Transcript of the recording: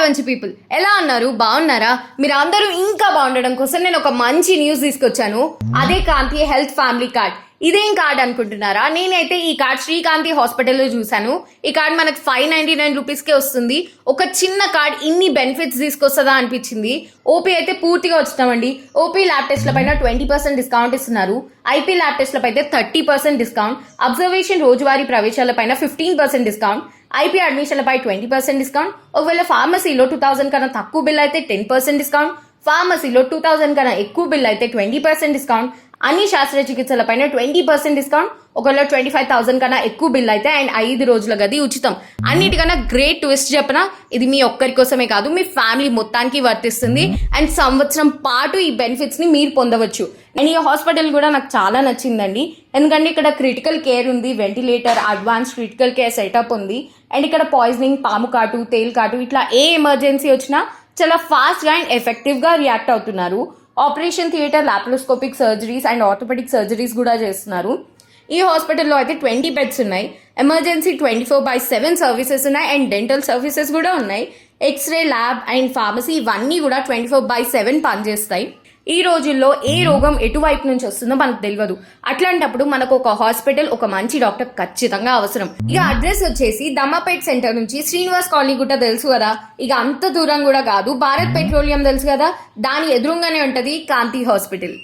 మంచి పీపుల్ ఎలా ఉన్నారు? బాగున్నారా? మీరు అందరూ ఇంకా బాగుండడం కోసం నేను ఒక మంచి న్యూస్ తీసుకొచ్చాను. అదే కాంతి హెల్త్ ఫ్యామిలీ కార్డ్. ఇదేం కార్డ్ అనుకుంటున్నారా? నేనైతే ఈ కార్డ్ శ్రీకాంతి హాస్పిటల్లో చూశాను. ఈ కార్డ్ మనకు 599 రూపీస్కే వస్తుంది. ఒక చిన్న కార్డ్ ఇన్ని బెనిఫిట్స్ తీసుకొస్తుందా అనిపించింది. ఓపీ అయితే పూర్తిగా వచ్చామండి. ఓపీ ల్యాబ్ టెస్ట్ల పైన 20% డిస్కౌంట్ ఇస్తున్నారు. ఐపీ ల్యాబ్ టెస్ట్ల పైన 30% డిస్కౌంట్, అబ్జర్వేషన్ రోజువారీ ప్రవేశాల పైన 15% డిస్కౌంట్, ఐపీ అడ్మిషన్లపై 20% డిస్కౌంట్. ఒకవేళ ఫార్మసీలో 2000 కన్నా తక్కువ బిల్ అయితే 10% డిస్కౌంట్, ఫార్మసీలో 2000 కన్నా ఎక్కువ బిల్ అయితే 20% డిస్కౌంట్, అన్ని శస్త్రచికిత్సలపైన 20% డిస్కౌంట్, ఒకవేళ 25,000 కన్నా ఎక్కువ బిల్ అయితే అండ్ 5 రోజుల గది ఉచితం. అన్నిటికన్నా గ్రేట్ ట్విస్ట్ చెప్పిన, ఇది మీ ఒక్కరి కోసమే కాదు, మీ ఫ్యామిలీ మొత్తానికి వర్తిస్తుంది అండ్ సంవత్సరం పాటు ఈ బెనిఫిట్స్ ని మీరు పొందవచ్చు. అండ్ ఈ హాస్పిటల్ కూడా నాకు చాలా నచ్చిందండి. ఎందుకంటే ఇక్కడ క్రిటికల్ కేర్ ఉంది, ventilator, advance critical care setup ఉంది. అండ్ ఇక్కడ పాయిజనింగ్, పాము కాటు, తేలు కాటు ఇట్లా ఏ ఎమర్జెన్సీ వచ్చినా చాలా ఫాస్ట్గా అండ్ ఎఫెక్టివ్గా రియాక్ట్ అవుతున్నారు. Operation theatre, laparoscopic surgeries and orthopaedic surgeries కూడా చేస్తున్నారు. ఈ హాస్పిటల్లో అయితే 20 బెడ్స్ ఉన్నాయి. ఎమర్జెన్సీ 24/7 సర్వీసెస్ ఉన్నాయి అండ్ డెంటల్ సర్వీసెస్ కూడా ఉన్నాయి. ఎక్స్రే, ల్యాబ్ అండ్ ఫార్మసీ ఇవన్నీ కూడా 24/7 పనిచేస్తాయి. ఈ రోజుల్లో ఏ రోగం ఎటువైపు నుంచి వస్తుందో మనకు తెలియదు. అట్లాంటప్పుడు మనకు ఒక హాస్పిటల్, ఒక మంచి డాక్టర్ ఖచ్చితంగా అవసరం. ఇక అడ్రస్ వచ్చేసి దమ్మపేట్ సెంటర్ నుంచి శ్రీనివాస్ కాలనీ గుట్ట తెలుసు కదా, ఇక అంత దూరం కూడా కాదు. భారత్ పెట్రోలియం తెలుసు కదా, దాని ఎదురుగానే ఉంటది కాంతి హాస్పిటల్.